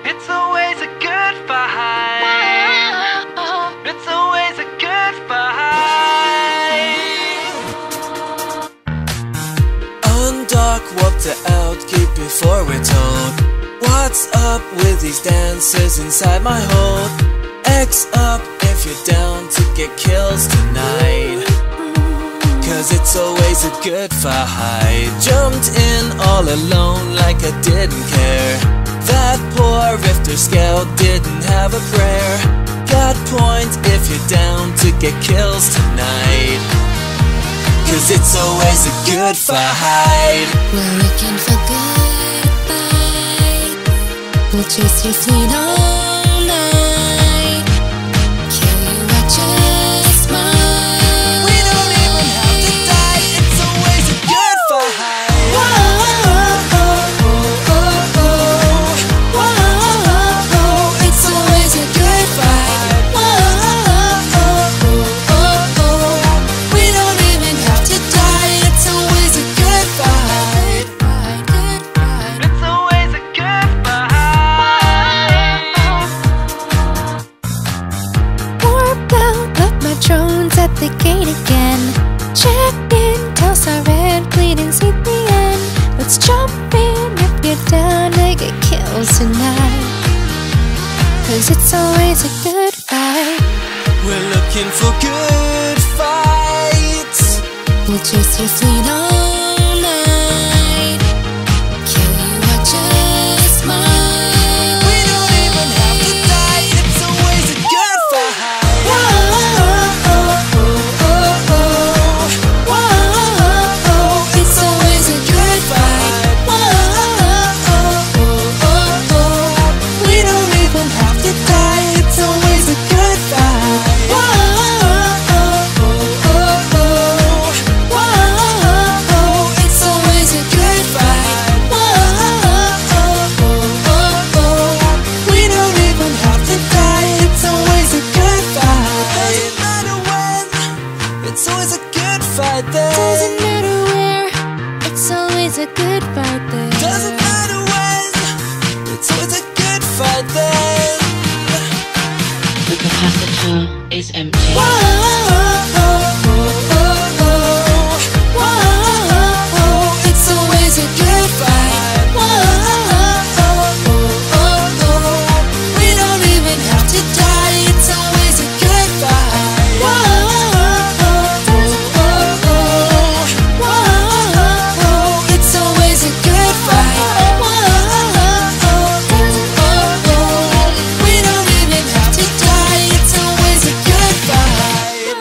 It's always a good fight. It's always a good fight. Undock, walk the outkeep before we're told. What's up with these dancers inside my hold? X up if you're down to get kills tonight, cause it's always a good fight. Jumped in all alone like I didn't care. That poor Rifter scout didn't have a prayer. Got points if you're down to get kills tonight, cause it's always a good fight. We're looking for good fights. We'll chase your fleet all night. Kill you at your smile. We don't even have to die. It's always a good fight. It's always a good fight. We don't even have to die. It's always a good fight. It's always a good fight. Warp out of my drones at the gate again. Check in, toss our red, bleeding, see the end. Let's jump in if you're down to get kills tonight, cause it's always a good fight. We're looking for good fights. We'll chase your fleet all night. Kill you at your smile. We don't even have to die. It's always a good fight. It's always a good fight. We don't even have to die. It's always a good fight. It's always a good fight. We don't even have to die. It's always a good fight. Doesn't matter when. It's always a good fight then. Doesn't matter where. It's always a good fight there. Doesn't matter when. It's always a good fight then. The capacitor is empty. It's always a good fight. We don't even have to die. It's always a good fight. It's always a good fight. We don't even have to die. It's always a good fight.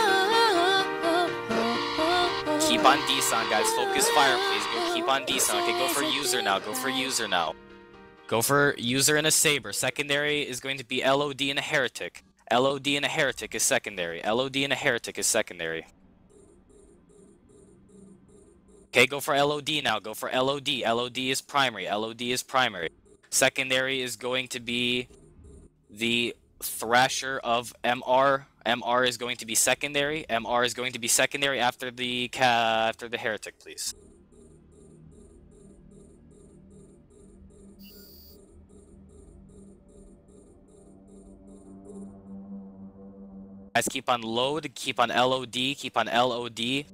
Keep on Deson, guys. Focus fire, please. Go keep on Deson. Okay, go for user now. Go for user now. Go for user and a saber. Secondary is going to be LOD and a heretic. LOD and a heretic is secondary. LOD and a heretic is secondary. Okay, go for LOD now. Go for LOD. LOD is primary. LOD is primary. Secondary is going to be the Thrasher of MR. MR is going to be secondary. MR is going to be secondary after the heretic, please. Guys, keep on load, keep on LOD, keep on LOD.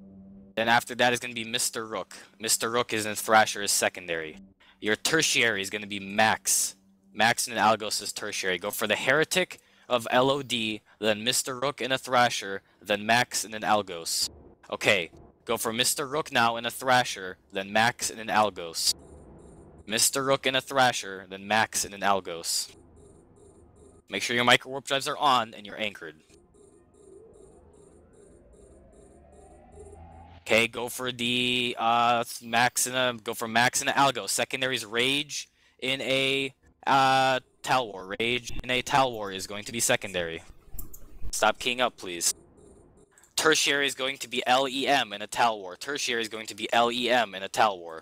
Then after that is going to be Mr. Rook. Mr. Rook is in Thrasher is secondary. Your tertiary is going to be Max. Max and Algos is tertiary. Go for the heretic of LOD, then Mr. Rook in a Thrasher, then Max and an Algos. Okay, go for Mr. Rook now in a Thrasher, then Max and an Algos. Mr. Rook in a Thrasher, then Max and an Algos. Make sure your micro warp drives are on and you're anchored. Okay, go for the Max and a Algos. Secondary is Rage in a Talwar. Rage in a Talwar is going to be secondary. Stop keying up, please. Tertiary is going to be LEM in a Talwar. Tertiary is going to be LEM in a Talwar.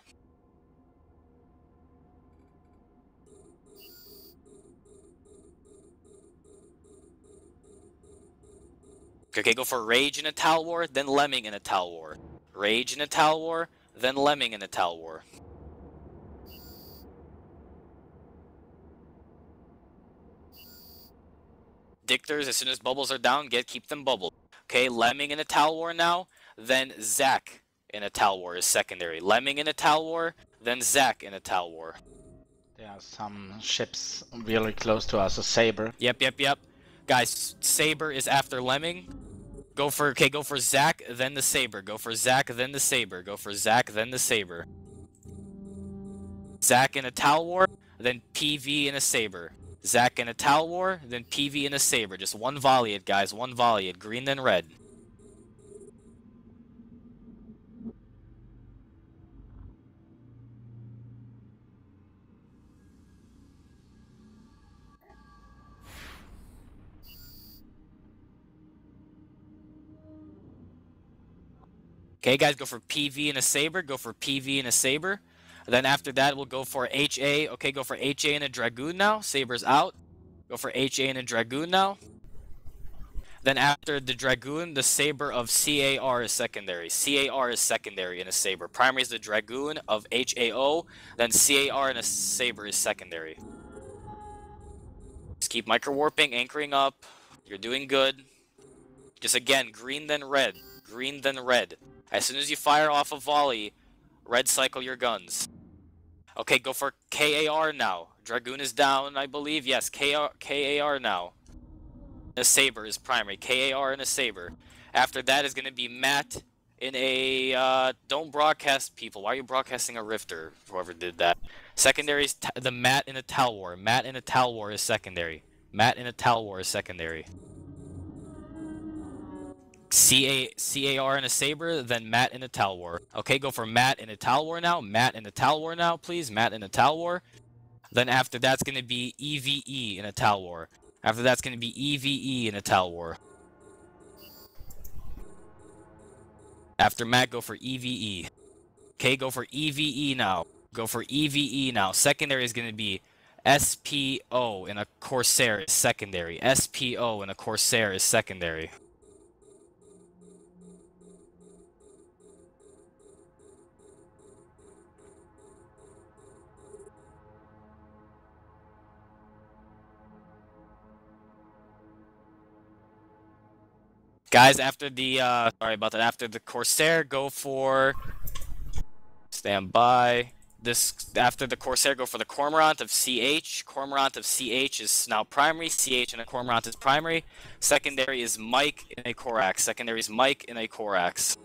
Okay, go for Rage in a Talwar, then Lemming in a Talwar. Rage in a Talwar, then Lemming in a Talwar. Dictors, as soon as bubbles are down, keep them bubbled. Okay, Lemming in a Tal War now, then Zack in a Tal War is secondary. Lemming in a Tal War, then Zack in a Tal War. There are some ships really close to us, a Saber. Yep. Guys, Saber is after Lemming. Go for Zack, then the Saber. Go for Zack, then the Saber. Go for Zack, then the Saber. Zack in a Tal War, then PV in a Saber. Zack in a Tal War, then PV in a Saber. Just one volley it, guys. One volley it. Green, then red. Okay, guys, go for PV and a Saber. Go for PV and a Saber. Then after that, we'll go for HA. Okay, go for HA and a Dragoon now. Saber's out. Go for HA and a Dragoon now. Then after the Dragoon, the Saber of CAR is secondary. CAR is secondary in a Saber. Primary is the Dragoon of HAO. Then CAR and a Saber is secondary. Just keep micro-warping, anchoring up. You're doing good. Just again, green then red. Green then red. As soon as you fire off a volley, red cycle your guns. Okay, go for KAR now. Dragoon is down, I believe. Yes, KAR now. A Saber is primary. KAR and a Saber. After that is going to be Matt in a... don't broadcast people. Why are you broadcasting a Rifter? Whoever did that. Secondary is the Matt in a Tal War. Matt in a Tal War is secondary. Matt in a Tal War is secondary. CAR in a Saber, then Matt in a Tal War. Okay, go for Matt in a Tal War now. Matt in a Tal War now, please. Matt in a Tal War. Then after that's going to be EVE in a Tal War. After that's going to be EVE in a Tal War. After Matt, go for EVE. Okay, go for EVE now. Go for EVE now. Secondary is going to be SPO in a Corsair is secondary. SPO in a Corsair is secondary. Guys, after the, sorry about that, after the Corsair, go for, stand by, after the Corsair, go for the Cormorant of CH. Cormorant of CH is now primary, CH and a Cormorant is primary. Secondary is Mike in a Corax. Secondary is Mike in a Corax.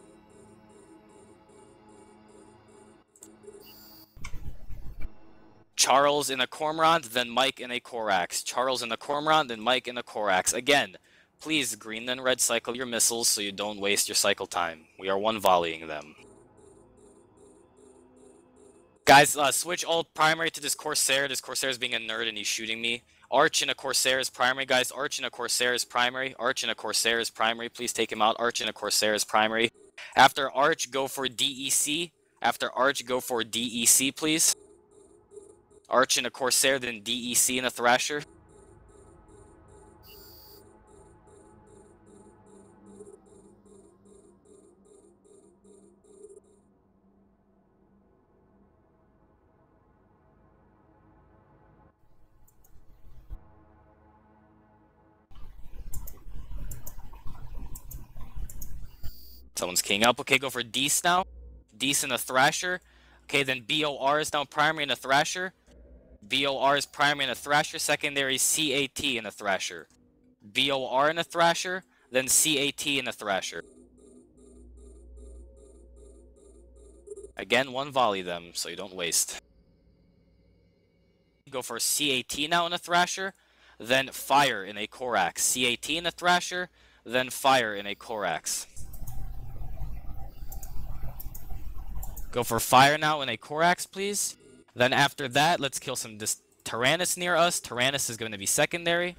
Charles in a Cormorant, then Mike in a Corax. Charles in a Cormorant, then Mike in a Corax. Again, please green then red cycle your missiles so you don't waste your cycle time. We are one volleying them. Guys, switch all primary to this Corsair. This Corsair is being a nerd and he's shooting me. Arch in a Corsair is primary, guys. Arch in a Corsair is primary. Arch in a Corsair is primary. Please take him out. Arch in a Corsair is primary. After Arch, go for DEC. After Arch, go for DEC, please. Arch in a Corsair, then DEC in a Thrasher. Someone's keying up. Okay, go for Deece now. Deece in a Thrasher. Okay, then BOR is now primary in a Thrasher. BOR is primary in a Thrasher. Secondary CAT in a Thrasher. BOR in a Thrasher, then CAT in a Thrasher. Again, one volley them, so you don't waste. Go for CAT now in a Thrasher, then fire in a Corax. CAT in a Thrasher, then fire in a Corax. Go for fire now in a Corax, please. Then after that, let's kill this Tyrannus near us. Tyrannus is going to be secondary.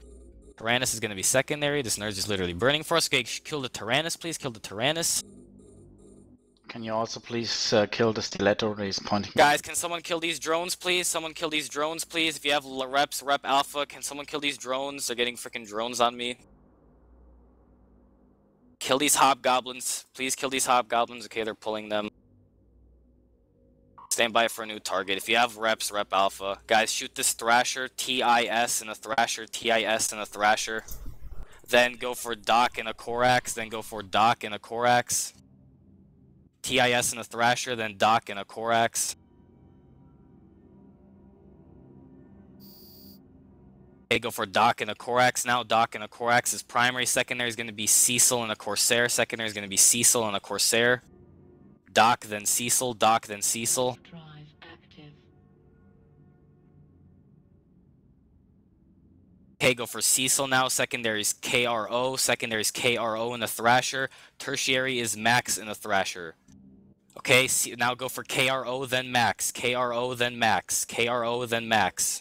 Tyrannus is going to be secondary. This nerd is literally burning for us. Okay, kill the Tyrannus, please. Kill the Tyrannus. Can you also please kill the Stiletto? He's pointing. Guys, can someone kill these drones, please? Someone kill these drones, please. If you have reps, rep alpha, can someone kill these drones? They're getting freaking drones on me. Kill these hobgoblins. Please kill these hobgoblins. Okay, they're pulling them. Stand by for a new target. If you have reps, rep alpha. Guys, shoot this Thrasher, TIS, and a Thrasher, TIS, and a Thrasher. Then go for Doc and a Corax, then go for Doc and a Corax. TIS and a Thrasher, then Doc and a Corax. Okay, go for Doc and a Corax now. Doc and a Corax is primary. Secondary is going to be Cecil and a Corsair. Secondary is going to be Cecil and a Corsair. Doc, then Cecil. Doc, then Cecil. Drive active. Okay, go for Cecil now. Secondary is KRO. Secondary is KRO and a Thrasher. Tertiary is Max and a Thrasher. Okay, now go for KRO, then Max. KRO, then Max. KRO, then Max.